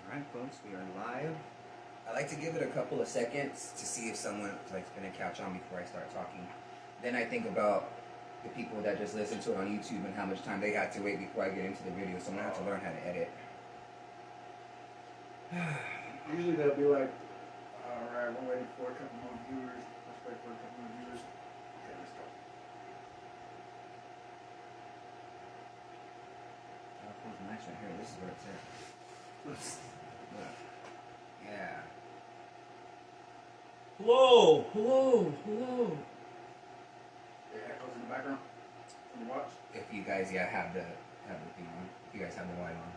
Alright folks, we are live. I like to give it a couple of seconds to see if someone's gonna catch on before I start talking. Then I think about the people that just listen to it on YouTube and how much time they got to wait before I get into the video, so I'm gonna have to learn how to edit. Usually they'll be like, alright, we're waiting for a couple more viewers. Let's wait for a couple more viewers. Okay, let's go. Oh, it's nice right here. This is where it's at. Look. Yeah. Hello! Hello! Hello! Yeah, echoes in the background. Can you watch? If you guys, have the thing on. If you guys have the light on.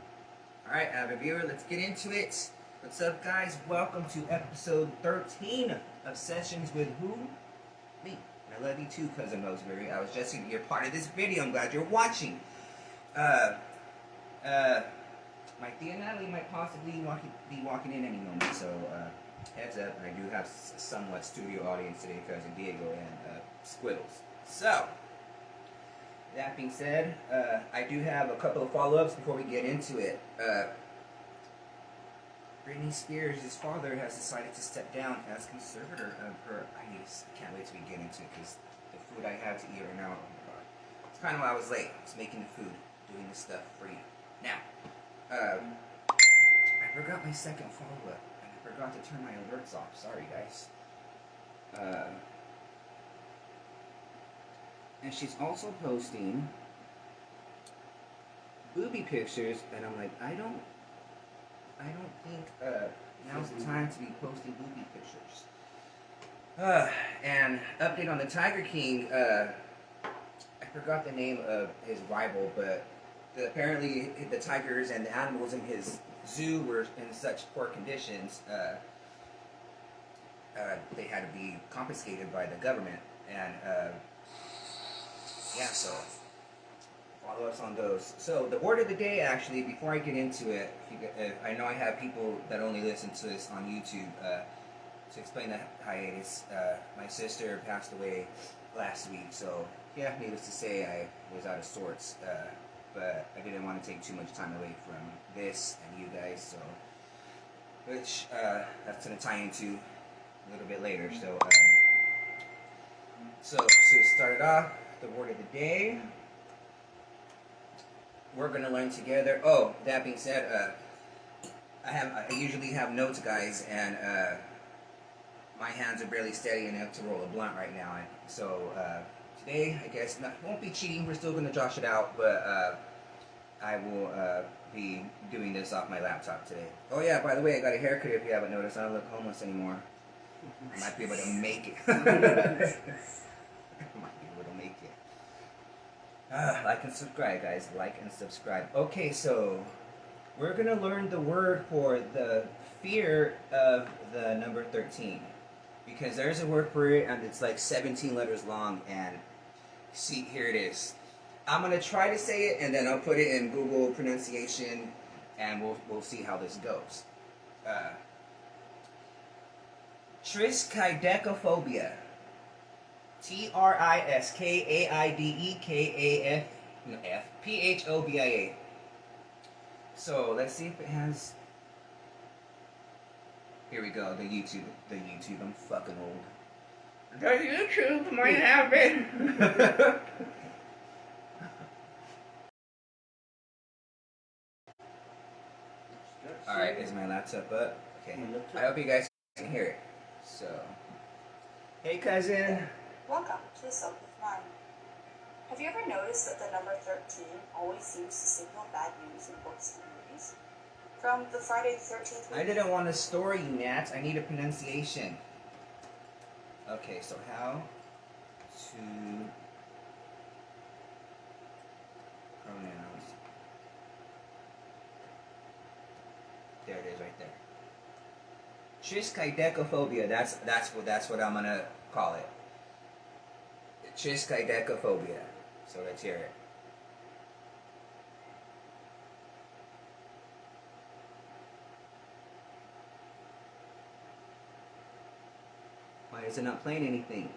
Alright, avid viewer, let's get into it. What's up, guys? Welcome to episode 13 of Sessions with who? Me. And I love you too, Cousin Rosemary. I was just you're part of this video. I'm glad you're watching. My Tia Natalie might possibly be walking in any moment, so heads up. I do have a somewhat studio audience today, Cousin Diego and Squiddles. So, that being said, I do have a couple of follow-ups before we get into it. Britney Spears' father has decided to step down as conservator of her. I can't wait till we get into it, because the food I have to eat right now, oh my god. It's kind of why I was late. I was making the food, doing this stuff for you. Now, I forgot my second follow-up, and I forgot to turn my alerts off. Sorry, guys. And she's also posting booby pictures, and I'm like, I don't think now's the time to be posting booby pictures. And update on the Tiger King. I forgot the name of his rival, but apparently the tigers and the animals in his zoo were in such poor conditions. They had to be confiscated by the government, and yeah, so follow-ups on those. So the word of the day, actually, before I get into it, I know I have people that only listen to this on YouTube. To explain the hiatus, my sister passed away last week, so yeah, needless to say, I was out of sorts. But I didn't want to take too much time away from this and you guys, so which that's gonna tie into a little bit later. So to start it off, the word of the day. We're gonna learn together. Oh, that being said, I usually have notes, guys, and my hands are barely steady enough to roll a blunt right now. So today, I guess won't be cheating. We're still gonna josh it out, but I will be doing this off my laptop today. Oh yeah, by the way, I got a haircut. If you haven't noticed, I don't look homeless anymore. I might be able to make it. I might be able to make it. Like and subscribe, guys. Like and subscribe. Okay, so we're gonna learn the word for the fear of the number 13, because there's a word for it, and it's like 17 letters long. And see, here it is. I'm gonna try to say it, and then I'll put it in Google pronunciation, and we'll see how this goes. Triskaidekaphobia. Triskaidekaphobia. So let's see if it has. Here we go. The YouTube. I'm fucking old. The YouTube might have it. Alright, is my laptop up? Okay. I hope you guys can hear it. So, hey cousin. Welcome to the Soap with Mine. Have you ever noticed that the number 13 always seems to signal bad news in books and movies? From the Friday the 13th movie. I didn't want to store you, Nat. I need a pronunciation. Okay, so how to pronouns. There it is, right there. Triskaidekaphobia. That's what I'm gonna call it. Triskaidekaphobia. So let's hear it. Why is it not playing anything?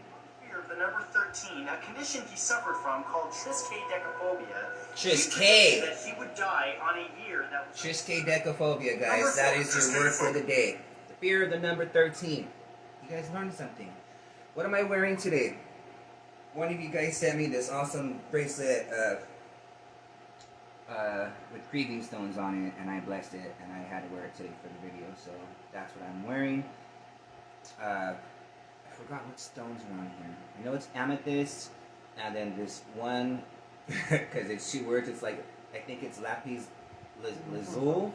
Fear of the number 13, a condition he suffered from called triskaidekaphobia. Triskay. That he would die on a year that was... Triskaidekaphobia, guys. That is your word for the day. The fear of the number 13. You guys learned something. What am I wearing today? One of you guys sent me this awesome bracelet with grieving stones on it, and I blessed it, and I had to wear it today for the video, so that's what I'm wearing. I forgot what stones are on here. I know it's amethyst, and then this one, because it's 2 words, it's like, I think it's lapis lazuli,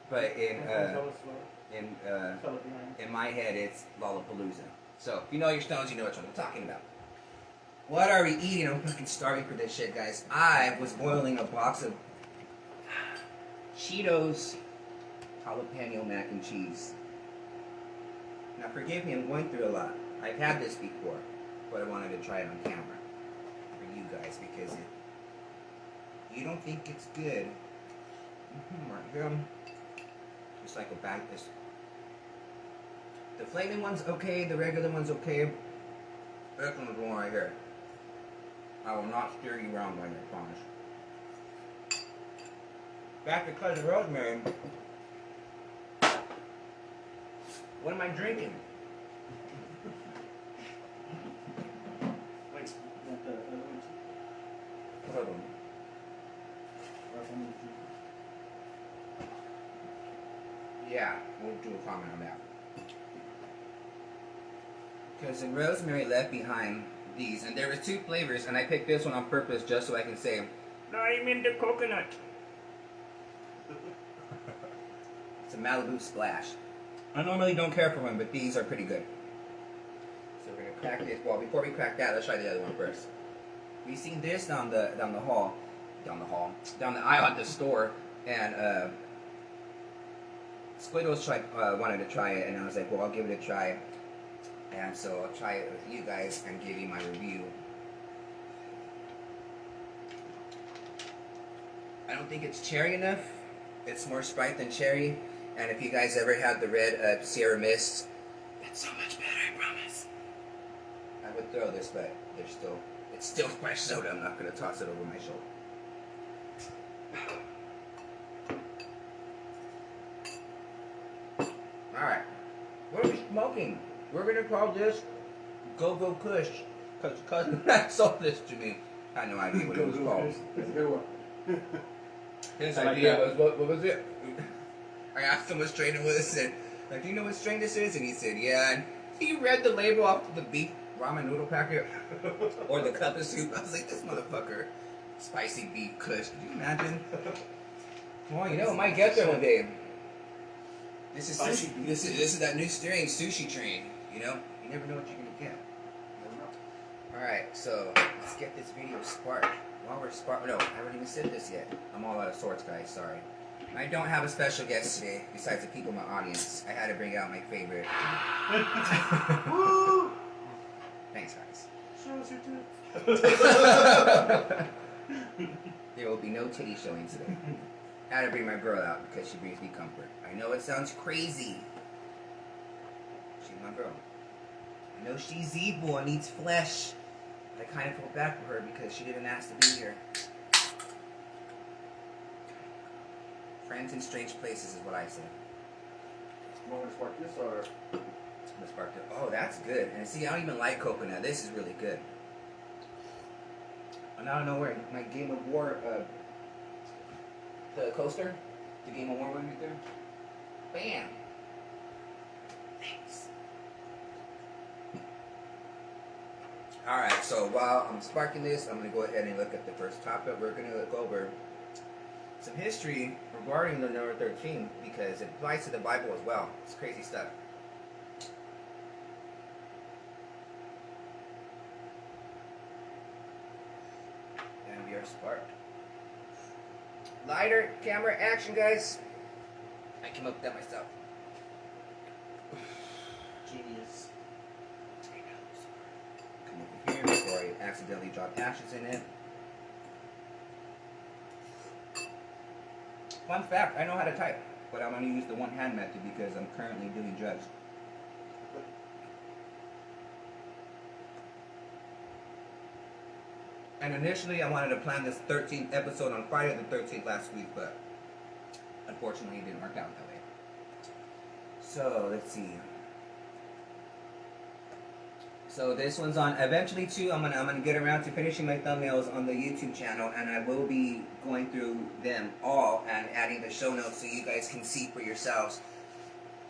but in my head it's Lollapalooza. So, if you know your stones, you know what I'm talking about. What are we eating? I'm fucking starving for this shit, guys. I was boiling a box of Cheetos jalapeno mac and cheese. Now, forgive me, I'm going through a lot. I've had this before, but I wanted to try it on camera for you guys because you don't think it's good. Right here, just like a bag. The flaming one's okay. The regular one's okay. This one's the one right here. I will not steer you around like I promise. Back to Cousin Rosemary. What am I drinking? Wait, not the other one. Hold on. Yeah, we'll do a comment on that. Cousin Rosemary left behind these, and there were 2 flavors, and I picked this one on purpose just so I can say, I'm in the coconut. It's a Malibu Splash. I normally don't care for one, but these are pretty good. So we're gonna crack this. Well, before we crack that, let's try the other one first. We seen this down the aisle at the store, and Squiddles wanted to try it, and I was like, well, I'll give it a try. And so I'll try it with you guys and give you my review. I don't think it's cherry enough. It's more Sprite than cherry. And if you guys ever had the red Sierra Mist, it's so much better, I promise. I would throw this, but it's still fresh soda. I'm not going to toss it over my shoulder. Alright. What are we smoking? We're going to call this Go-Go Kush. Because Cousin Matt sold this to me. I had no idea what it was called. That's a good one. His like idea that. was, what was it? I asked him what strain it was, and like, do you know what strain this is? And he said, yeah. And he read the label off the beef ramen noodle packet or the cup of soup. I was like, this motherfucker, spicy beef kush. Could you imagine? Well, you know, it might get there one day. This is sushi. This is that new strain, sushi train. You know, you never know what you're gonna get. All right, so let's get this video sparked. While we're no, I haven't even said this yet. I'm all out of sorts, guys. Sorry. I don't have a special guest today, besides the people in my audience. I had to bring out my favorite. Thanks, guys. Show us your tits. There will be no titty showing today. I had to bring my girl out because she brings me comfort. I know it sounds crazy. She's my girl. I know she's evil and needs flesh. But I kind of feel bad for her because she didn't ask to be here. Friends in strange places is what I say. You want me to spark this or? Let's spark it. Oh, that's good. And see, I don't even like coconut. This is really good. And I don't know where my Game of War, the coaster, the Game of War one right there. Bam. Thanks. Alright, so while I'm sparking this, I'm going to go ahead and look at the first topic. We're going to look over some history regarding the number 13 because it applies to the Bible as well. It's crazy stuff. And we are sparked. Lighter, camera, action, guys. I came up with that myself. Genius. Come over here before I accidentally drop ashes in it. Fun fact, I know how to type, but I'm going to use the one-hand method because I'm currently doing drugs. And initially, I wanted to plan this 13th episode on Friday the 13th last week, but unfortunately, it didn't work out that way. So let's see. So this one's on. Eventually, too, I'm gonna get around to finishing my thumbnails on the YouTube channel, and I will be going through them all and adding the show notes so you guys can see for yourselves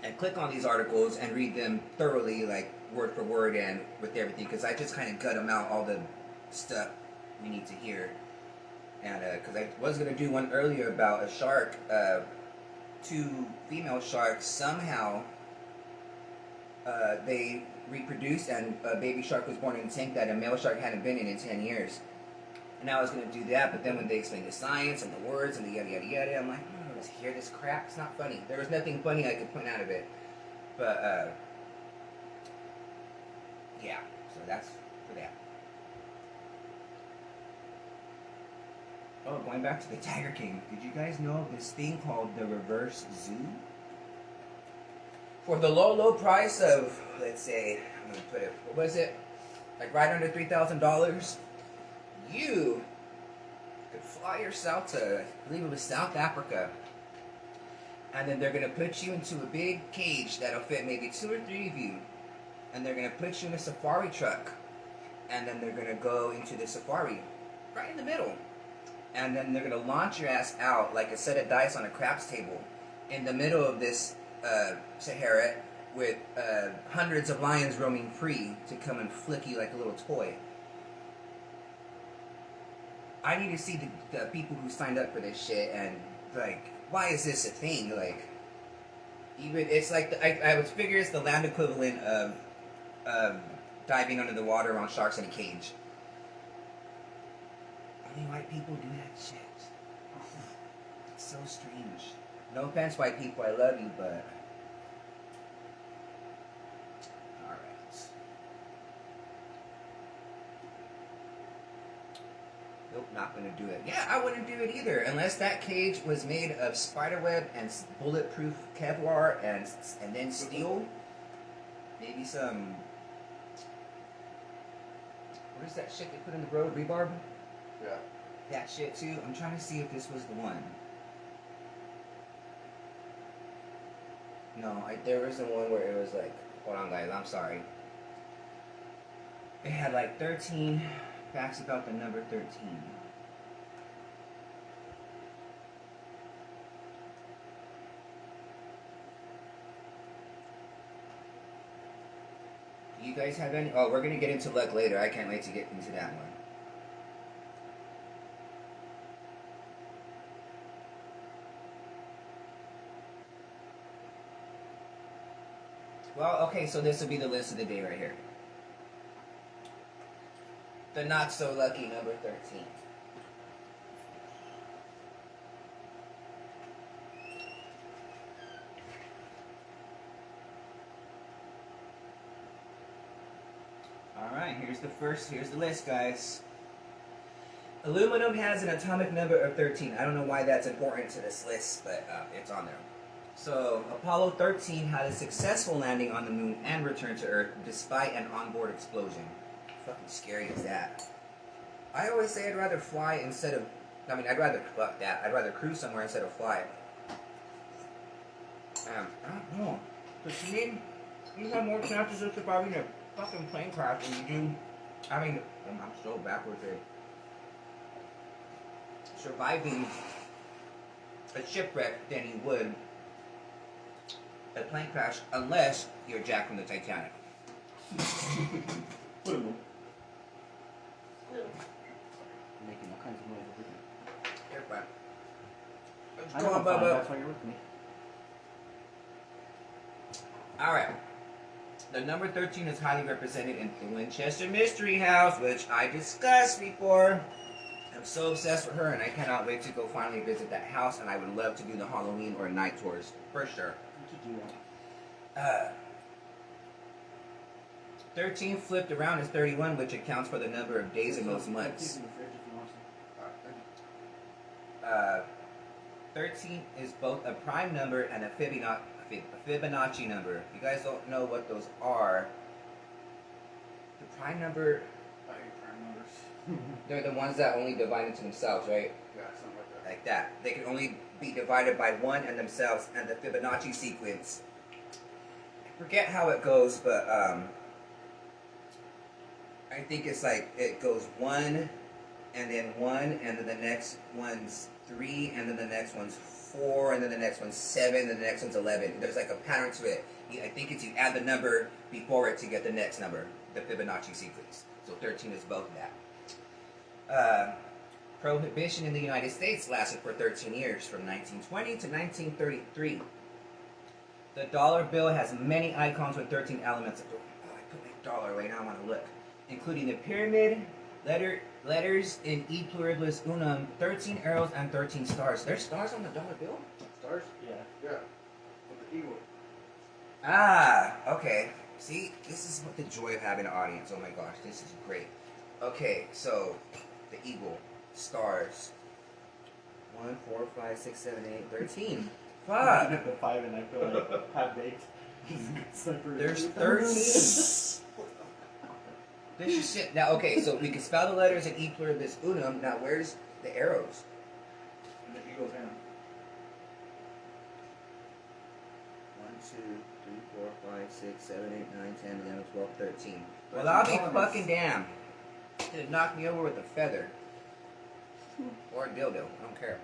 and click on these articles and read them thoroughly, like word for word and with everything, because I just kind of gut them out all the stuff we need to hear. And because I was gonna do one earlier about a shark, 2 female sharks somehow they reproduced, and a baby shark was born in a tank that a male shark hadn't been in 10 years. And I was going to do that, but then when they explained the science and the words and the yada yada yada, I'm like, I don't know, just hear this crap. It's not funny. There was nothing funny I could point out of it. But, yeah, so that's for that. Oh, going back to the Tiger King, did you guys know of this thing called the reverse zoo? For the low, low price of, let's say, I'm going to put it, what was it? Like right under $3,000, you could fly yourself to, I believe it was South Africa. And then they're going to put you into a big cage that'll fit maybe 2 or 3 of you. And they're going to put you in a safari truck. And then they're going to go into the safari right in the middle. And then they're going to launch your ass out like a set of dice on a craps table in the middle of this Sahara with hundreds of lions roaming free to come and flick you like a little toy. I need to see the people who signed up for this shit and like, why is this a thing? Like, even it's like I would figure it's the land equivalent of diving under the water on sharks in a cage. Only white people do that shit. It's so strange. No offense, white people, I love you, but alright. Nope, not gonna do it. Yeah, I wouldn't do it either, unless that cage was made of spiderweb and bulletproof Kevlar and then steel. Maybe some, what is that shit they put in the road? Rebarb? Yeah. That shit too. I'm trying to see if this was the one. No, there wasn't one where it was like, hold on guys, I'm sorry. It had like 13 facts about the number 13. Do you guys have any? Oh, we're gonna get into luck later. I can't wait to get into that one. Well, okay, so this will be the list of the day right here. The not so lucky number 13. Alright, here's the list, guys. Aluminum has an atomic number of 13. I don't know why that's important to this list, but it's on there. So, Apollo 13 had a successful landing on the moon and returned to Earth despite an onboard explosion. How fucking scary is that? I always say I'd rather fly instead of, I'd rather cruise somewhere instead of fly. I don't know. Because you have more chances of surviving a fucking plane crash than you do, I'm so backwards here. Surviving a shipwreck than you would a plane crash, unless you're Jack from the Titanic. Making all kinds of noise over here. Here, bud. Let's I go know on, I'm fine, Bubba. that's why you're with me. Alright. The number 13 is highly represented in the Winchester Mystery House, which I discussed before. I'm so obsessed with her, and I cannot wait to go finally visit that house, and I would love to do the Halloween or night tours, for sure. You could do that. 13 flipped around is 31, which accounts for the number of days in most months. 13 is both a prime number and a Fibonacci number. If you guys don't know what those are, the prime number... I hate prime numbers. They're the ones that only divide into themselves, right? Yeah, something like that. Like that. They can only be divided by one and themselves, and the Fibonacci sequence. I forget how it goes, but I think it's like it goes 1, and then 1, and then the next one's 3, and then the next one's 4, and then the next one's 7, and the next one's 11. There's like a pattern to it. I think it's you add the number before it to get the next number, the Fibonacci sequence. So 13 is both that. Prohibition in the United States lasted for 13 years, from 1920 to 1933. The dollar bill has many icons with 13 elements. Oh, I put my dollar away, now I want to look. Including the pyramid, letters in E pluribus unum, 13 arrows, and 13 stars. There's stars on the dollar bill? Stars? Yeah. Yeah. With the eagle. Ah, okay. See, this is what the joy of having an audience. Oh my gosh, this is great. Okay, so the eagle, stars. 1, 4, 5, 6, 7, 8, 13. Fuck. The 5 and I feel like half baked. There's 13. This is shit. Now, okay, so we can spell the letters in E pluribus unum. Now, where's the arrows? And the eagle's hand. 1, 2, 3, 4, 5, 6, 7, 8, 9, 10, 11, 12, 13. Well, I'll be fucking damn. It'd knock me over with a feather. Or a dildo. I don't care.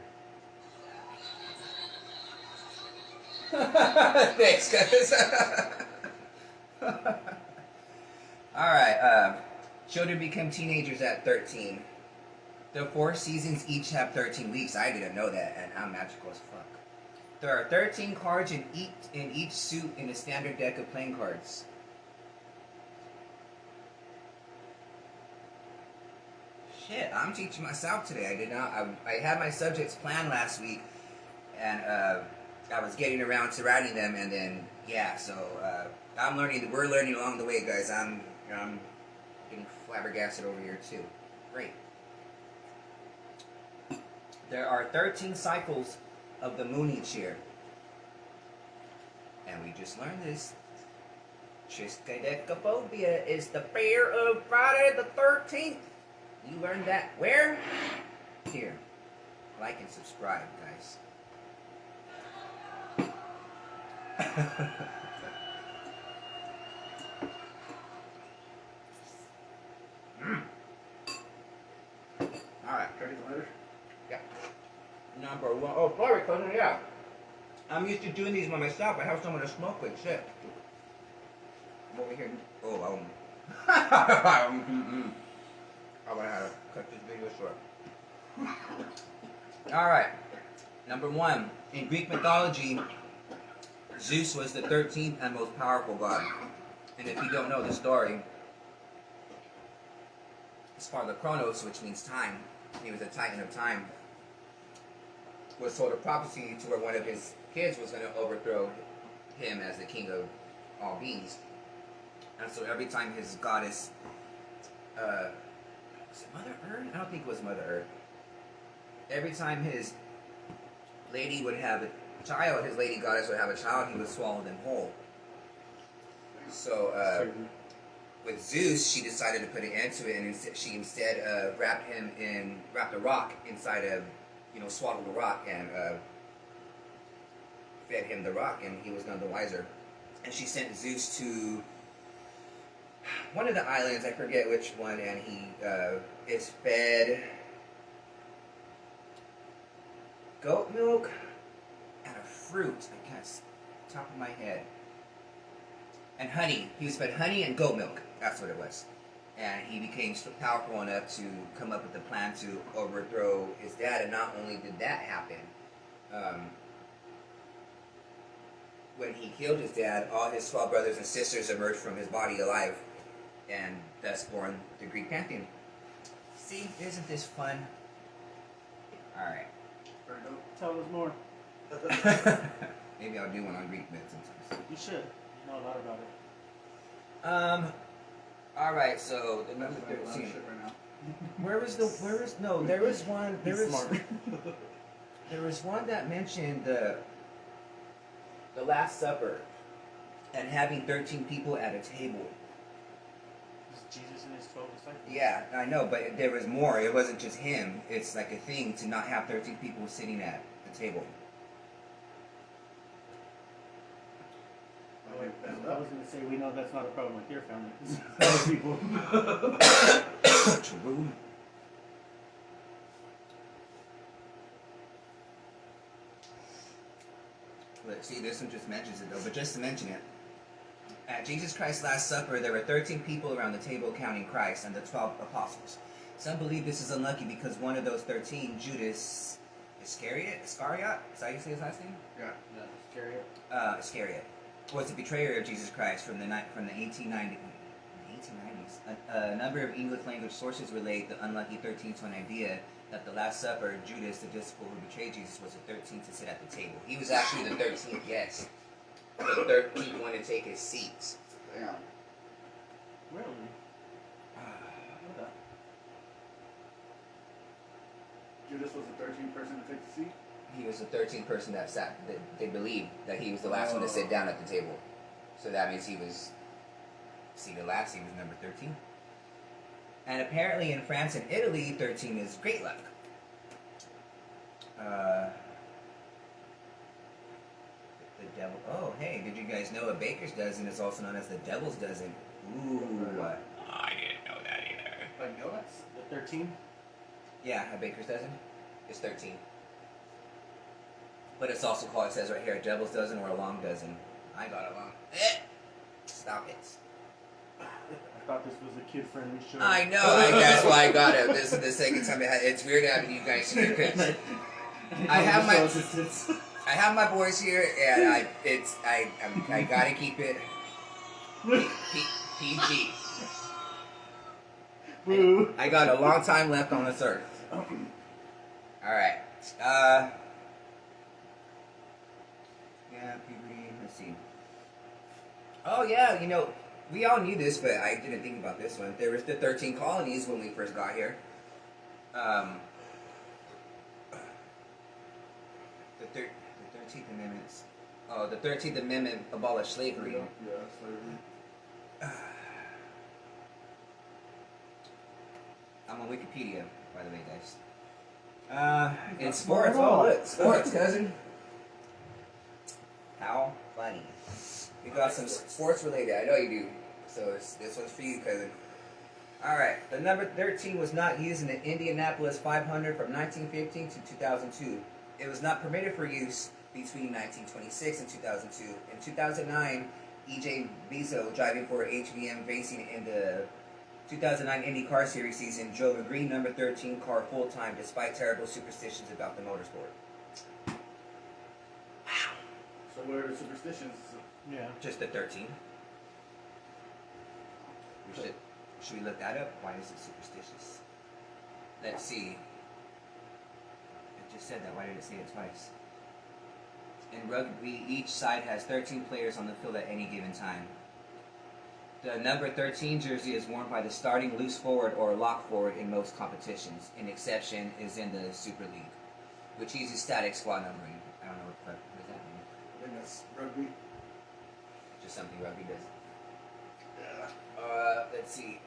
Thanks, guys. Alright, children become teenagers at 13. The 4 seasons each have 13 weeks. I didn't know that, and I'm magical as fuck. There are 13 cards in each suit in a standard deck of playing cards. Shit, I'm teaching myself today. I did not. I had my subjects planned last week, and I was getting around to writing them, and then yeah. So I'm learning. We're learning along the way, guys. I'm getting flabbergasted over here too. Great. There are 13 cycles of the moon each year, and we just learned this. Triskaidekaphobia is the fear of Friday the 13th. You learned that where? Here. Like and subscribe, guys. Alright, can I get the letters? Yeah. Number 1. Oh, sorry, cousin, yeah. I'm used to doing these by myself. I have someone to smoke with. Shit. I'm over here. Oh, I'm gonna have to cut this video short. Alright. Number 1. In Greek mythology, Zeus was the 13th and most powerful god. And if you don't know the story, his father Kronos, which means time, he was a titan of time, was told a prophecy to where one of his kids was going to overthrow him as the king of all beings. And so every time his goddess, was it Mother Earth? I don't think it was Mother Earth. Every time his lady would have a child, his lady goddess would have a child, he would swallow them whole. So, with Zeus, she decided to put an end to it, and she instead wrapped a rock inside of, swallowed the rock and fed him the rock, and he was none the wiser. And she sent Zeus to one of the islands, I forget which one, and he is fed goat milk and a fruit. I can't, top of my head. And honey. He was fed honey and goat milk. That's what it was. And he became powerful enough to come up with a plan to overthrow his dad. And not only did that happen, when he killed his dad, all his 12 brothers and sisters emerged from his body alive, and thus born the Greek pantheon. See, isn't this fun? Alright. Tell us more. Maybe I'll do one on Greek myths sometime. You should. You know a lot about it. Alright, so the number 13. There was one that mentioned the Last Supper and having 13 people at a table. It's Jesus and his 12 disciples. Yeah, I know, but there was more. It wasn't just him. It's like a thing to not have 13 people sitting at the table. I was going to say, we know that's not a problem with your family. 'Cause other people. True. Let's see, this one just mentions it though, but just to mention it. At Jesus Christ's Last Supper, there were 13 people around the table counting Christ and the 12 apostles. Some believe this is unlucky because one of those 13, Judas Iscariot, is that how you say his last name? Yeah. No, Iscariot. Iscariot, was the betrayer of Jesus Christ from the 1890s. A number of English language sources relate the unlucky 13th to an idea that the Last Supper, Judas, the disciple who betrayed Jesus, was the 13th to sit at the table. He was actually the 13th, yes. The 13th one to take his seat. Damn. Really? What the? Judas was the 13th person to take the seat? He was the 13th person that sat. They believed that he was the last one to sit down at the table. So that means he was seated last. He was number 13. And apparently in France and Italy, 13 is great luck. The devil. Oh, hey, did you guys know a baker's dozen is also known as the devil's dozen? Ooh. I didn't know that either. Like donuts? The 13? Yeah, a baker's dozen is 13. But it's also called, it says right here, a devil's dozen or a long dozen. I got a long. Stop it. I thought this was a kid-friendly show. I know, that's why I got it. This is the second time it's weird having you guys here because I have my boys here and I gotta keep it PG. Boo. I got a long time left on this earth. Alright. Yeah, puberty, let's see. Oh yeah, you know, we all knew this, but I didn't think about this one. There was the 13 colonies when we first got here. The 13th Amendments. Oh, the 13th Amendment abolished slavery. Yeah, slavery. I'm on Wikipedia, by the way, guys. In sports, oh look, sports, cousin. How funny. We got some sports related. I know you do. So this one's for you, cousin. Alright, the number 13 was not used in the Indianapolis 500 from 1915 to 2002. It was not permitted for use between 1926 and 2002. In 2009, E.J. Bizzo, driving for HVM Racing in the 2009 Indy Car Series season, drove a green number 13 car full-time despite terrible superstitions about the motorsport. So what are the superstitions? Yeah. Just the 13. Should we look that up? Why is it superstitious? Let's see. It just said that. Why did it say it twice? In rugby, each side has 13 players on the field at any given time. The number 13 jersey is worn by the starting loose forward or lock forward in most competitions. An exception is in the Super League, which uses static squad numbering. I don't know what does that mean. I think that's rugby. Just something rugby does. Yeah. Let's see.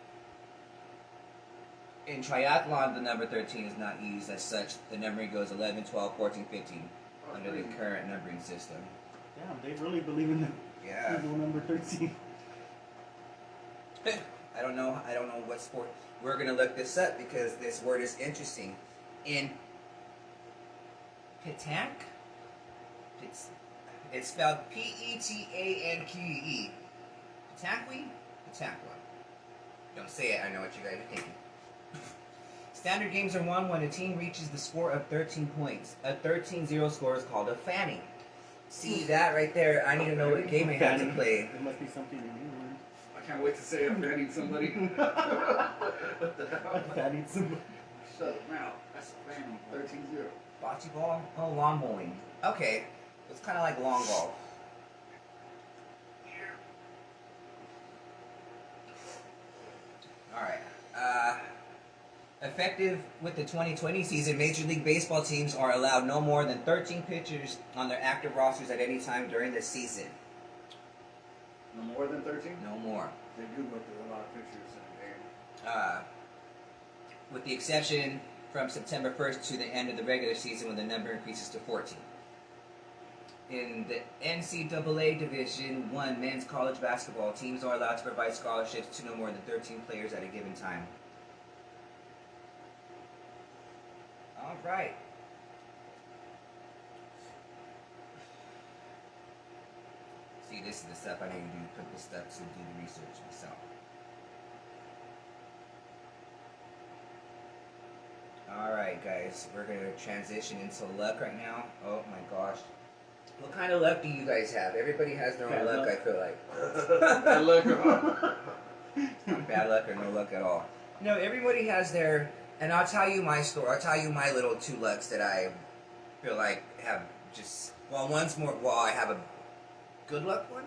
In triathlon, the number 13 is not used as such. The numbering goes 11, 12, 14, 15 under the current numbering system. Damn, they really believe in the Yeah. evil number 13. I don't know what sport. We're going to look this up because this word is interesting. In Petanque, it's spelled Petanque. Petanque. Don't say it, I know what you guys are thinking. Standard games are won when a team reaches the score of 13 points. A 13-0 score is called a fanning. See that right there? I need to know what game I have to play. There must be something in England. I can't wait to say I'm fanning somebody. What the hell? Fanning somebody. Shut up now. That's a fanning. 13-0. Bocce ball? Oh, lawn bowling. Okay. It's kind of like long golf. Alright. Effective with the 2020 season, Major League Baseball teams are allowed no more than 13 pitchers on their active rosters at any time during the season. No more than 13? No more. They do go through a lot of pictures. with the exception from September 1st to the end of the regular season when the number increases to 14. In the NCAA Division I men's college basketball, teams are allowed to provide scholarships to no more than 13 players at a given time. All right. See, this is the stuff I need to do, put this stuff to do the research myself. Alright guys, we're going to transition into luck right now. Oh my gosh. What kind of luck do you guys have? Everybody has their own luck, I feel like. Bad luck or not. Bad luck or no luck at all. No, everybody has their... And I'll tell you my story. I'll tell you my little two lucks that I feel like have just... Well, one's more... Well, I have a good luck one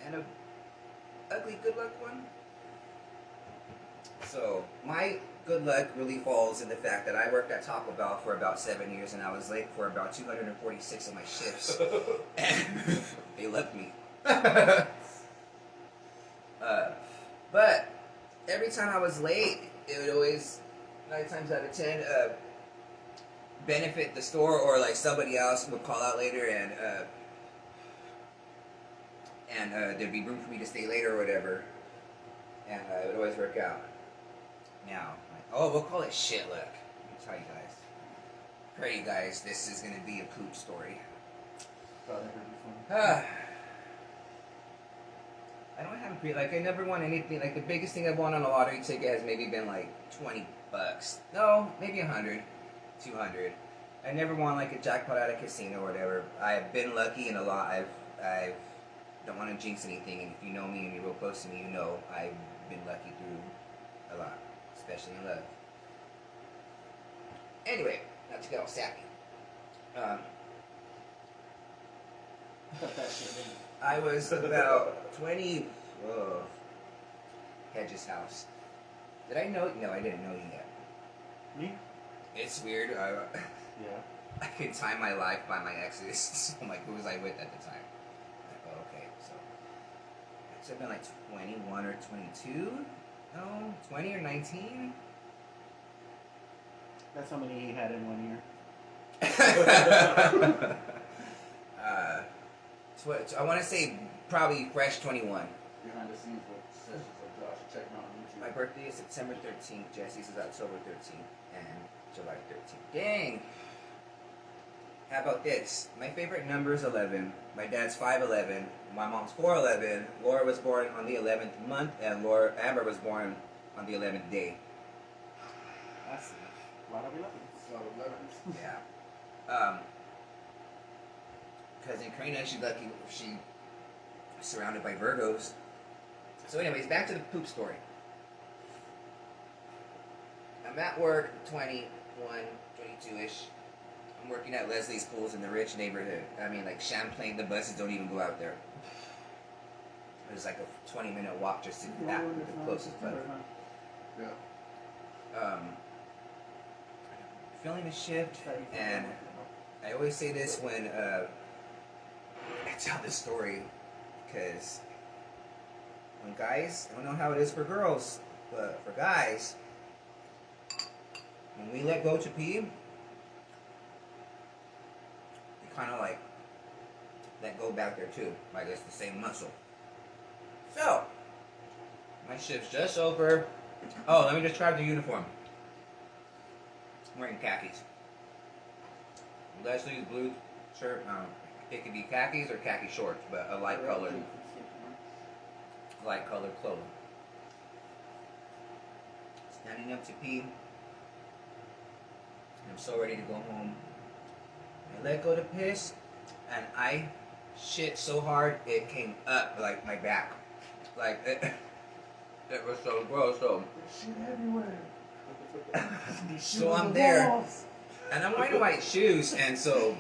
and a ugly good luck one. So, my good luck really falls in the fact that I worked at Taco Bell for about 7 years and I was late for about 246 of my shifts. And they left me. But every time I was late, it would always, 9 times out of 10, benefit the store, or like somebody else would call out later and there'd be room for me to stay later or whatever. And it would always work out. Now, oh, we'll call it shit luck. Let me tell you guys. Pray you guys, this is gonna be a poop story. I don't have like I never won anything. Like the biggest thing I've won on a lottery ticket has maybe been like $20. No, maybe 100, 200. I never won like a jackpot at a casino or whatever. I've been lucky in a lot. I've don't want to jinx anything, and if you know me and you're real close to me, you know I've been lucky through a lot, especially in love. Anyway, not to get all sappy. I was about 20. Oh, Hedges' house. Did I know? No, I didn't know you yet. Me? It's weird. Yeah. I could time my life by my exes. So I'm like, who was I with at the time? Like, oh, okay, so it have been like 21 or 22. No, 20 or 19. That's how many he had in 1 year. I want to say probably fresh 21. Behind the scenes with sessions of Josh checking out on YouTube. My birthday is September 13th. Jesse's is October 13th and July 13th. Dang. How about this? My favorite number is 11. My dad's 5'11". My mom's 4'11". Laura was born on the 11th month, and Amber was born on the 11th day. That's a lot of 11s. So 11. Yeah. Cousin Karina, she's lucky she's surrounded by Virgos. So anyways, back to the poop story. I'm at work, 21, 22-ish. I'm working at Leslie's Pools in the rich neighborhood. I mean, like Champlain, the buses don't even go out there. It was like a 20-minute walk just to that, the closest pub. Yeah. Filling a shift, and I always say this when I tell this story, because when guys, I don't know how it is for girls, but for guys, when we let go to pee, we kind of like let go back there too, like it's the same muscle. So, my shift's just over. Oh, let me describe the uniform. I'm wearing khakis. Leslie's blue shirt, it could be khakis or khaki shorts, but a light colored clothing. Standing up to pee. I'm so ready to go home. I let go to piss, and I shit so hard it came up like my back. Like it was so gross. So Shit everywhere. so I'm there, and I'm wearing white shoes, and so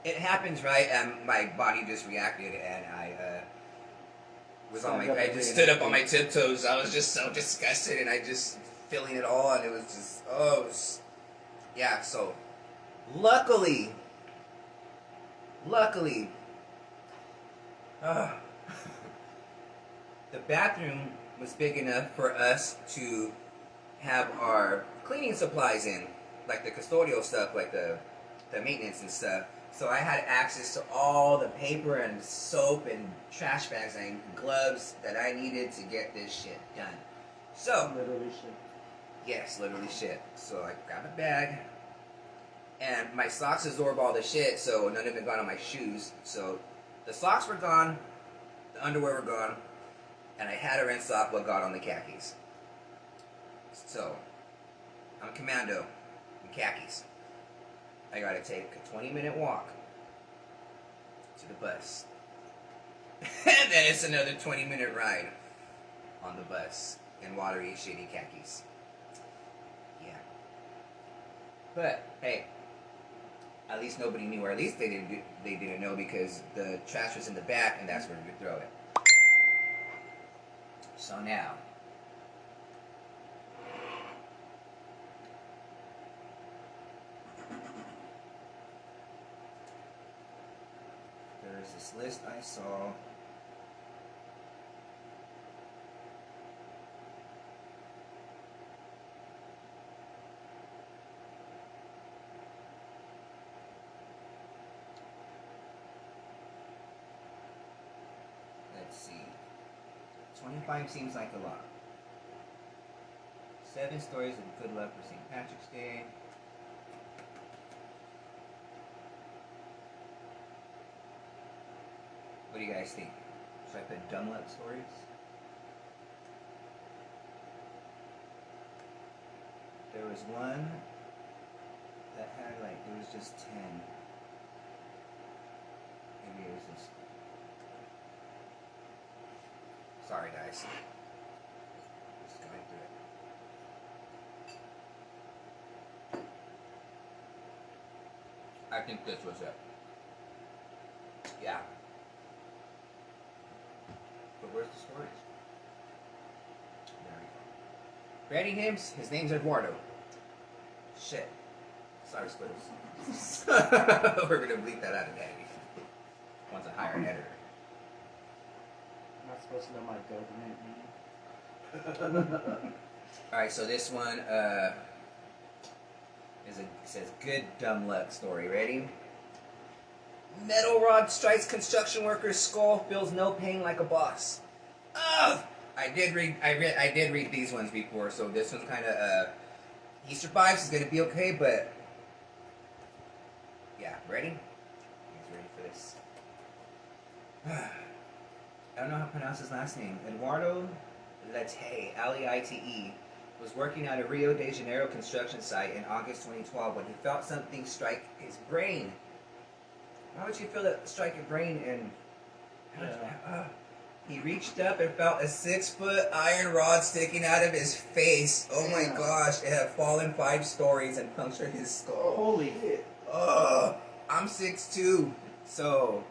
it happens, right? And my body just reacted, and I I just stood up on my tiptoes. I was just so disgusted, and I just feeling it all, and it was just yeah. So luckily, the bathroom was big enough for us to have our cleaning supplies in, like the custodial stuff, like the maintenance and stuff. So I had access to all the paper and soap and trash bags and gloves that I needed to get this shit done. So, Literally shit. yes, literally shit. So I grabbed a bag, and my socks absorb all the shit, so none of it got on my shoes. So the socks were gone, the underwear were gone, and I had to rinse off what got on the khakis. So, I'm commando in khakis. I gotta take a 20-minute walk to the bus. And then it's another 20-minute ride on the bus in watery, shitty khakis. Yeah. But, hey, at least nobody knew, or at least they didn't know, because the trash was in the back and that's where we would throw it. So now, there's this list I saw. Let's see. 25 seems like a lot. 7 stories of good luck for St. Patrick's Day. What do you guys think? Should I put dumb luck stories? There was one that had like, it was just 10. Maybe it was just... Sorry guys. Just going through it. I think this was it. Yeah. But where's the stories? There we go. Ready, Hims? His name's Eduardo. Shit. Sorry, Squiddles. We're gonna bleep that out of that. Once I hire an editor. I'm not supposed to know my government name. Alright, so this one says good dumb luck story. Ready? Metal rod strikes construction worker's skull, feels no pain like a boss. Ugh! I did read these ones before, so this one's kind of he survives. He's gonna be okay, but yeah, ready? He's ready for this. I don't know how to pronounce his last name. Eduardo Lete, L-E-I-T-E, was working at a Rio de Janeiro construction site in August 2012 when he felt something strike his brain. Why would you feel that strike your brain? And he reached up and felt a 6-foot iron rod sticking out of his face. Oh my gosh! It had fallen 5 stories and punctured his skull. Holy shit! I'm 6'2", so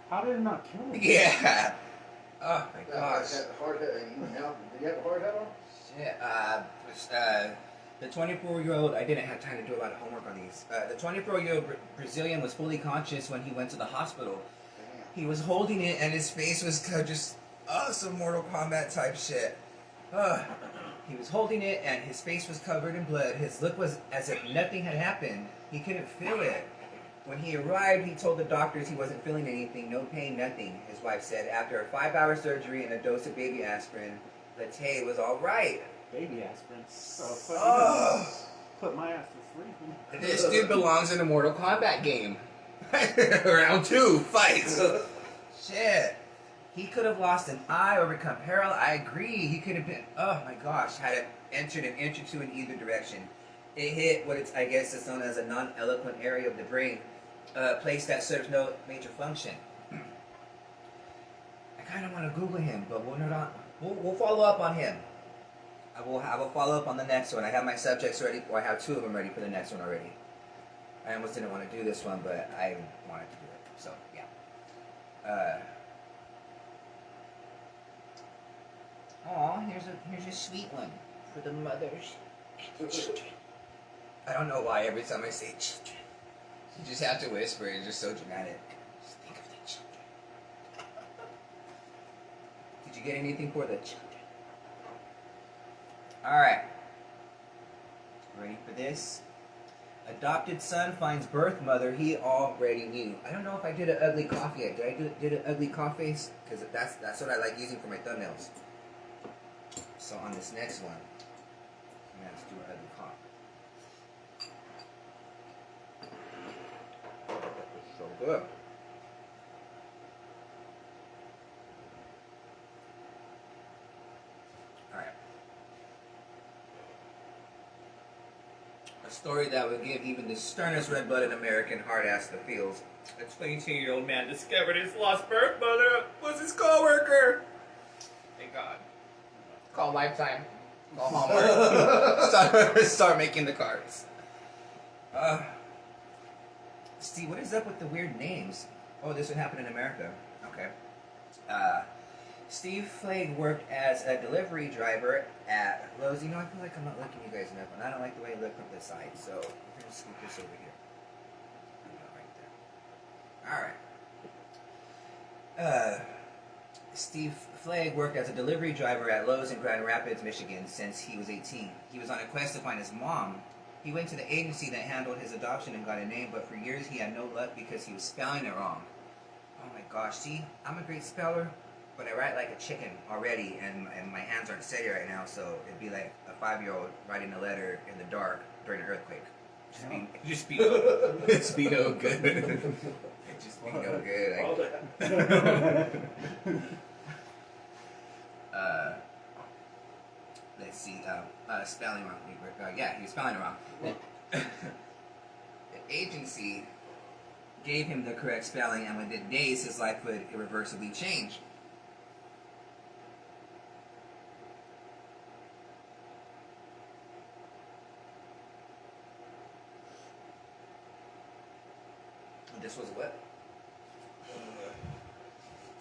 How did it not kill him? yeah. Oh my gosh. Had a hard head. Now, did you have a hard head on? Shit. The 24-year-old, I didn't have time to do a lot of homework on these. The 24-year-old Brazilian was fully conscious when he went to the hospital. He was holding it and his face was just, some Mortal Kombat type shit. He was holding it and his face was covered in blood. His look was as if nothing had happened. He couldn't feel it. When he arrived, he told the doctors he wasn't feeling anything, no pain, nothing, his wife said. After a 5-hour surgery and a dose of baby aspirin, Lete was all right. Baby aspirin. Put my ass to sleep. This dude belongs in a Mortal Kombat game. Round 2, fight. Shit. He could have lost an eye or become paralyzed. I agree. He could have been, oh my gosh, had it entered an inch or two in either direction. It hit what I guess is known as a non-eloquent area of the brain, a place that serves no major function. I kind of want to Google him, but we'll follow up on him. I will follow up on the next one. I have my subjects ready. Well, I have 2 of them ready for the next one already. I almost didn't want to do this one, but I wanted to do it. So, yeah. Aw, here's a sweet one for the mothers and the children. I don't know why every time I say children, you just have to whisper. It's just so dramatic. Just think of the children. you get anything for the children? Alright. Ready for this? Adopted son finds birth mother he already knew. I don't know if I did an ugly cough yet. Did an ugly cough face? Because that's what I like using for my thumbnails. So on this next one, I'm going to do an ugly cough. So good. Alright. A story that would give even the sternest red-blooded American hard-ass the feels. A 22-year-old man discovered his lost birth mother was his co-worker. Thank God. Call Lifetime. Call Hallmark. Start making the cards. Steve, what is up with the weird names? Oh, this would happen in America. Okay. Steve Flagg worked as a delivery driver at Lowe's. You know, I feel like I'm not looking you guys enough, and I don't like the way you look from the side, so we're going to scoot this over here. Right there. Alright. Steve Flagg worked as a delivery driver at Lowe's in Grand Rapids, Michigan since he was 18. He was on a quest to find his mom. He went to the agency that handled his adoption and got a name, but for years he had no luck because he was spelling it wrong. Oh my gosh, see? I'm a great speller, but I write like a chicken already, and my hands aren't steady right now, so it'd be like a 5-year-old writing a letter in the dark during an earthquake. Just be no good. It just be no good. Let's see. Spelling wrong. Yeah, he was spelling it wrong. The agency gave him the correct spelling, and within days, his life would irreversibly change. This was what?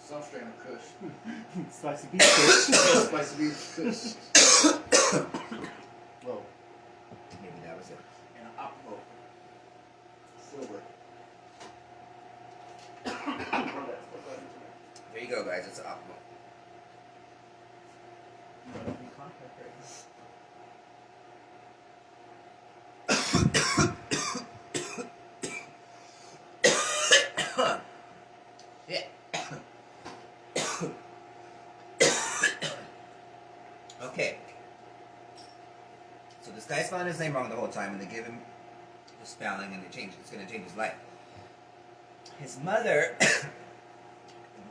Some strain of Kush. Spicy beef Kush. Spicy beef Kush. Whoa. Maybe that was it. And an oppo. Silver. There you go, guys. It's an optimal. Yeah. Okay. So this guy's spelling his name wrong the whole time, and they give him the spelling, and it's going to change his life. His mother,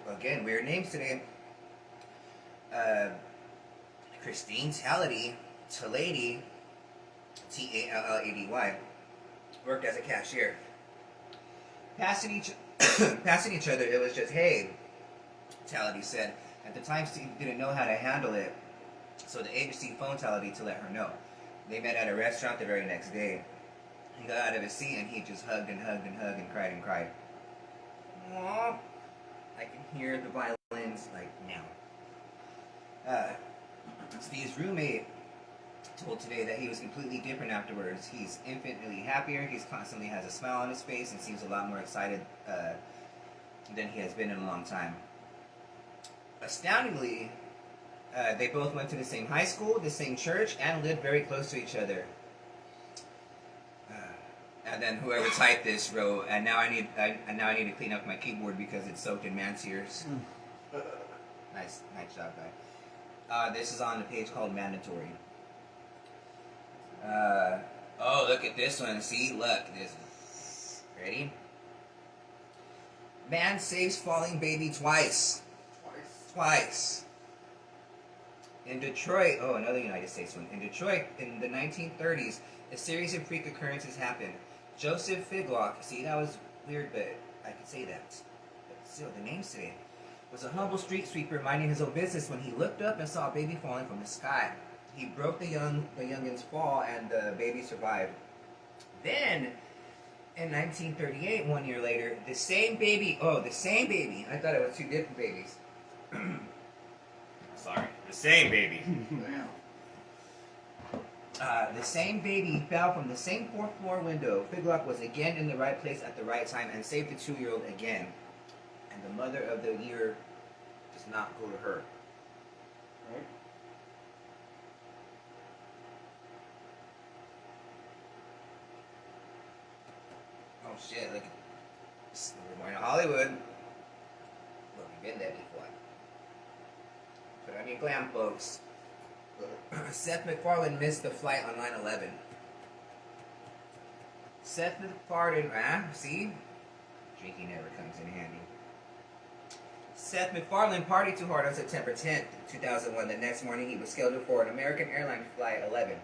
again, weird names today. Christine Tallady, Tallady, Tallady, worked as a cashier. Passing each other, it was just, hey, Tallady said. At the time, Steve didn't know how to handle it, so the agency phoned Tallady to let her know. They met at a restaurant the very next day. He got out of his seat and he just hugged and hugged and hugged and cried and cried. Aww. I can hear the violins like now. Steve's roommate told Today that he was completely different afterwards. He's infinitely happier. He constantly has a smile on his face and seems a lot more excited than he has been in a long time. Astoundingly, they both went to the same high school, the same church, and lived very close to each other. And then whoever typed this wrote, and now I need to clean up my keyboard because it's soaked in man tears. Nice job, guy. This is on the page called Mandatory. Oh, look at this one. See, look, this one. Ready? Man saves falling baby twice. Twice. In Detroit, oh, another United States one. In Detroit, in the 1930s, a series of freak occurrences happened. Joseph Figlock, see, that was weird, but I could say that. But still, the name's today. Was a humble street sweeper minding his own business when he looked up and saw a baby falling from the sky. He broke the youngin's fall, and the baby survived. Then, in 1938, 1 year later, the same baby, I thought it was two different babies. Sorry, the same baby. Damn. The same baby fell from the same fourth floor window. Figlock was again in the right place at the right time and saved the 2-year-old again. And the mother of the year does not go to her. Right? Oh shit! Look, we're going to Hollywood. Well, we've been there before. Put on your glam, folks. Seth MacFarlane missed the flight on 9/11. Seth MacFarlane, see? Drinking never comes in handy. Seth MacFarlane partied too hard on September 10th, 2001. The next morning, he was scheduled for an American Airlines Flight 11,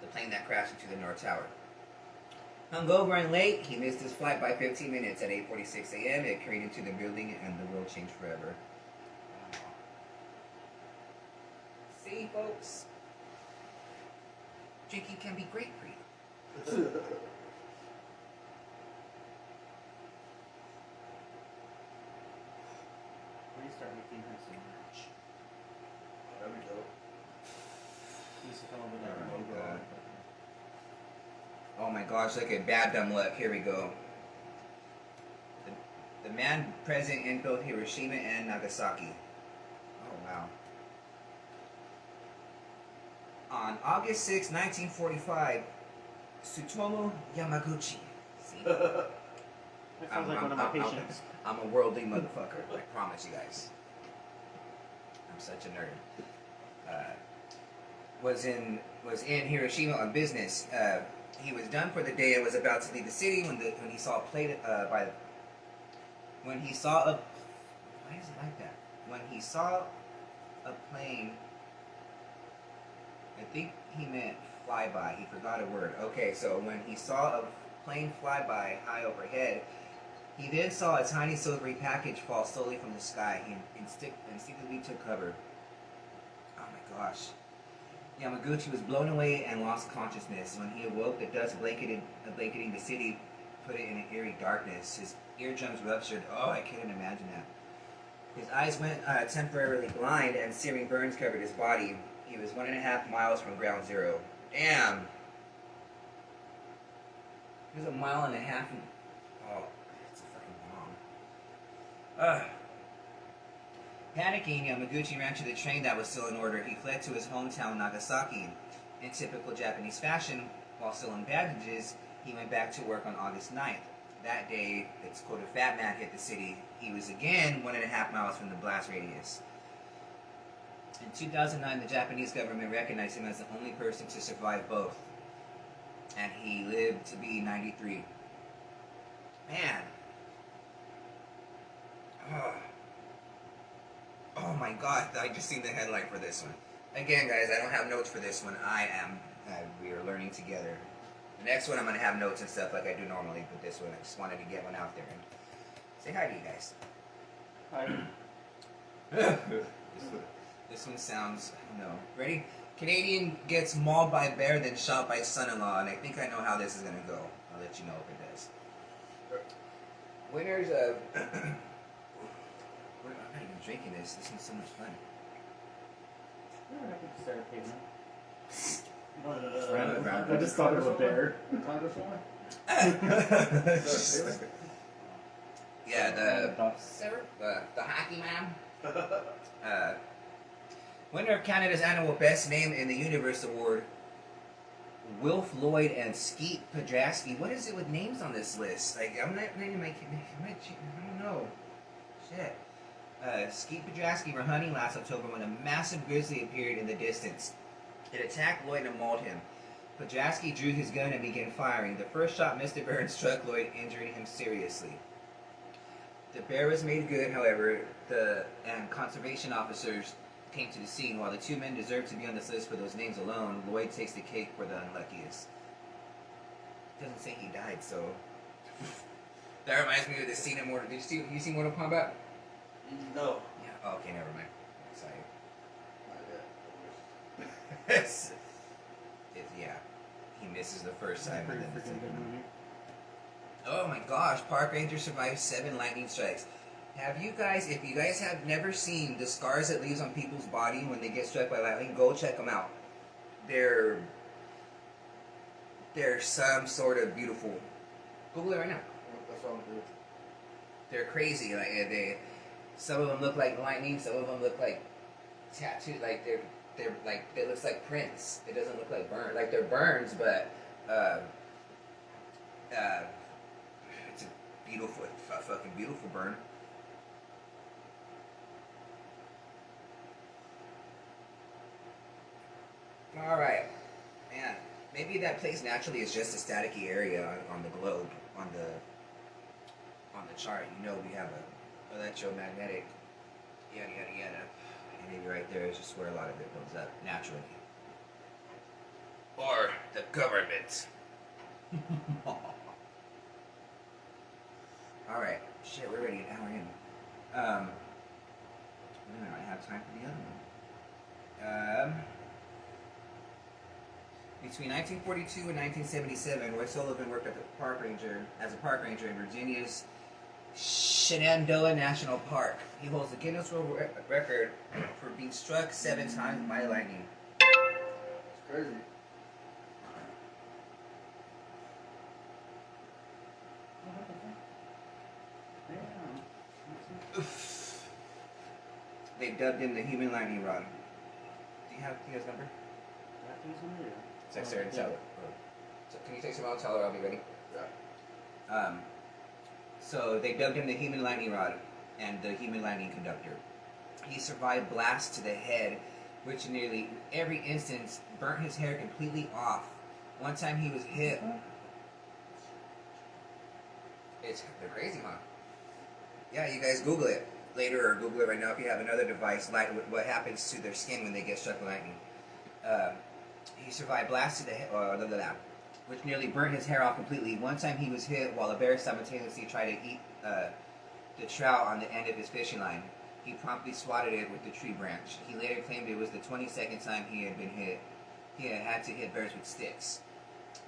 the plane that crashed into the North Tower. Hungover and late, he missed his flight by 15 minutes at 8:46 a.m. It carried into the building, and the world changed forever. See, folks? Drinking can be great for you. Where do you start making her some merch? That'd be dope. He used to come over there. Oh, God. Oh my gosh, look at bad dumb luck. Here we go. The man present in both Hiroshima and Nagasaki. Oh, wow. On August 6, 1945, Tsutomu Yamaguchi. See? That sounds like one of my patients. I'm a worldly motherfucker. I promise you guys. I'm such a nerd. Was in Hiroshima on business. He was done for the day and was about to leave the city when he saw a plane when he saw a why is it like that? When he saw a plane, I think he meant flyby. He forgot a word. Okay, so when he saw a plane fly by high overhead, he then saw a tiny silvery package fall slowly from the sky. He instinctively took cover. Oh my gosh. Yamaguchi was blown away and lost consciousness. When he awoke, the dust blanketing the city put it in an eerie darkness. His eardrums ruptured. Oh, I couldn't imagine that. His eyes went temporarily blind, and searing burns covered his body. He was 1.5 miles from ground zero. Damn. He was 1.5 miles. Oh, it's a fucking bomb. Panicking, Yamaguchi ran to the train that was still in order. He fled to his hometown, Nagasaki. In typical Japanese fashion, while still in bandages, he went back to work on August 9th. That day, it's quote, a fat man hit the city. He was again 1.5 miles from the blast radius. In 2009, the Japanese government recognized him as the only person to survive both. And he lived to be 93. Man. Oh my god, I just seen the headline for this one. Again, guys, I don't have notes for this one. We are learning together. The next one I'm going to have notes and stuff like I do normally, but this one, I just wanted to get one out there and say hi to you guys. Hi. This one sounds, ready? Canadian gets mauled by bear, then shot by son-in-law, and I think I know how this is going to go. I'll let you know if it does. Winners of... I'm not even drinking this. This is so much fun. What happened to Sarah Palin? I just thought of a bear. Tiger form? Yeah, the hockey man. Winner of Canada's annual Best Name in the Universe Award, Wilf Lloyd and Skeet Padrasky. What is it with names on this list? Like, I'm not naming my kid. I don't know. Shit. Skeet Padrasky were hunting last October when a massive grizzly appeared in the distance. It attacked Lloyd and mauled him. Padrasky drew his gun and began firing. The first shot missed the bear and struck Lloyd, injuring him seriously. The bear was made good, however, and conservation officers came to the scene. While the two men deserve to be on this list for those names alone, Lloyd takes the cake for the unluckiest. It doesn't say he died, so... That reminds me of the scene in Mortal... Did you see Mortal Kombat? No. Yeah. Oh, okay, never mind. Excited. Not yet. Yeah. He misses the first time. Pretty And then freaking good movie. oh my gosh, park ranger survived 7 lightning strikes. If you guys have never seen the scars it leaves on people's body when they get struck by lightning, go check them out. They're some sort of beautiful. Google it right now. That's all I'm doing. They're crazy. Like some of them look like lightning, some of them look like tattooed like they're like it looks like prints. It doesn't look like burn like they're burns, but it's a beautiful, fucking beautiful burn. All right, man. Maybe that place naturally is just a staticky area on the globe, on the chart. You know, we have a electromagnetic yada yada yada, and maybe right there is just where a lot of it builds up naturally. Or the government. All right, shit, we're already an hour in. We might have time for the other one. Between 1942 and 1977, Roy Sullivan worked as a park ranger in Virginia's Shenandoah National Park. He holds the Guinness World Record for being struck 7 times by lightning. It's crazy. They dubbed him the human lightning rod. Do you have his number? Text her and tell her. So can you text him? I'll tell her I'll be ready. Yeah. So they dubbed him the human lightning rod and the human lightning conductor. He survived blasts to the head, which in nearly every instance burnt his hair completely off. One time he was hit. They're crazy, huh? Yeah, you guys Google it later or Google it right now if you have another device, like what happens to their skin when they get struck with lightning. He survived blasts to the head, which nearly burnt his hair off completely. One time he was hit while a bear simultaneously tried to eat the trout on the end of his fishing line. He promptly swatted it with the tree branch. He later claimed it was the 22nd time he had been hit. He had to hit bears with sticks.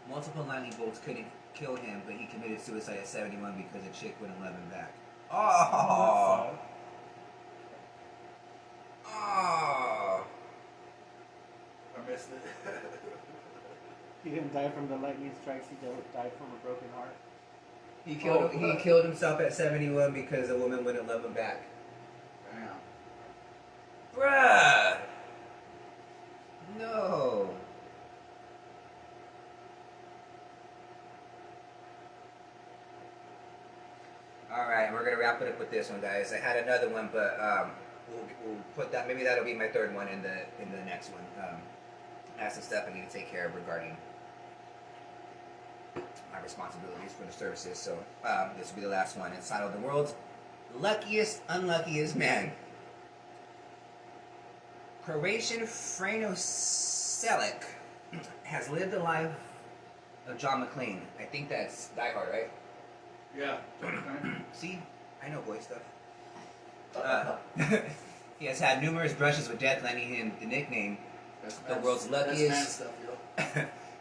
Multiple lightning bolts couldn't kill him, but he committed suicide at 71 because a chick wouldn't love him back. Oh! Oh! I missed it. He didn't die from the lightning strikes. He died from a broken heart. He killed himself at 71 because a woman wouldn't love him back. Damn. Bruh! No. Alright, we're going to wrap it up with this one, guys. I had another one, but we'll put that, maybe that'll be my third one in the next one. I have some stuff I need to take care of regarding my responsibilities for the services, so this will be the last one. It's titled The World's Luckiest, Unluckiest Man. Croatian Frano Selic has lived the life of John McClane. I think that's Die Hard, right? Yeah. See? I know boy stuff. He has had numerous brushes with death, landing him the nickname the world's luckiest,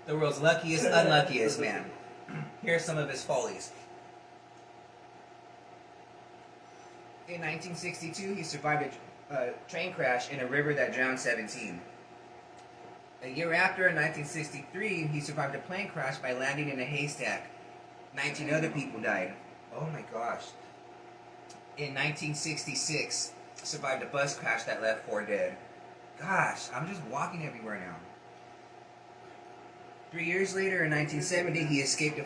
the world's luckiest, unluckiest man. Here are some of his follies. In 1962, he survived a train crash in a river that drowned 17. A year after, in 1963, he survived a plane crash by landing in a haystack. 19 other people died. Oh my gosh. In 1966, survived a bus crash that left 4 dead. Gosh, I'm just walking everywhere now. 3 years later, in 1970, he escaped a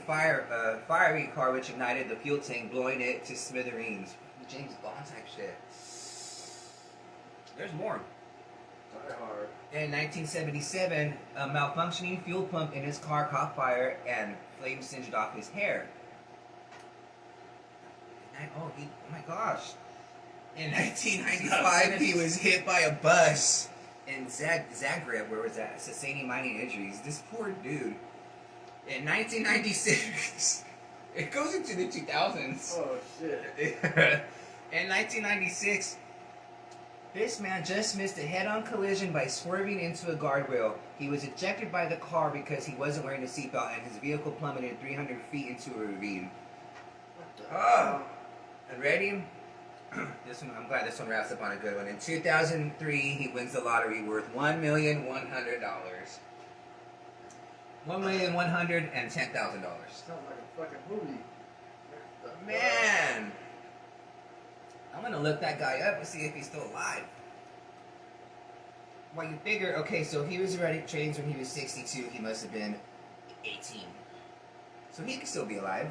fiery car which ignited the fuel tank, blowing it to smithereens. James Bond type shit. There's more. Die Hard. In 1977, a malfunctioning fuel pump in his car caught fire and flames singed off his hair. Oh my gosh. In 1995, he was hit by a bus in Zagreb, where was that? Sustaining minor injuries. This poor dude. In 1996, it goes into the 2000s. Oh shit. In 1996, this man just missed a head-on collision by swerving into a guardrail. He was ejected by the car because he wasn't wearing a seatbelt, and his vehicle plummeted 300 feet into a ravine. And ready? This one, I'm glad this one wraps up on a good one. In 2003, he wins the lottery worth $1,100,000. $1,110,000. Sounds like a fucking movie. Man, I'm gonna look that guy up and see if he's still alive. Well, you figure, okay, so if he was already trained when he was 62, he must have been 18. So he could still be alive.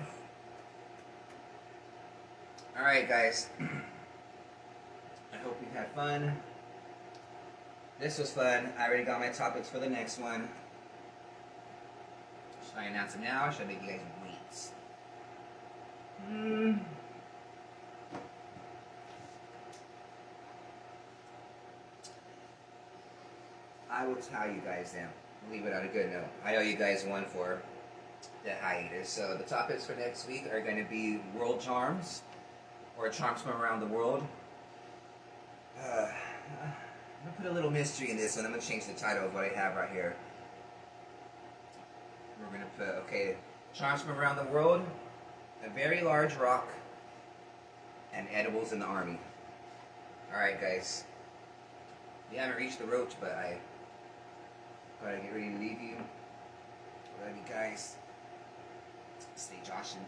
Alright, guys. I hope you had fun. This was fun. I already got my topics for the next one. Should I announce it now or should I make you guys wait? I will tell you guys then. Leave it on a good note. I owe you guys one for the hiatus. So the topics for next week are going to be world charms, or charms from around the world. I'm going to put a little mystery in this one. I'm going to change the title of what I have right here. We're going to put, okay, charms from around the world, a very large rock, and edibles in the army. Alright, guys. We haven't reached the roach, but I gotta get ready to leave you. Love you guys. Stay Joshin'.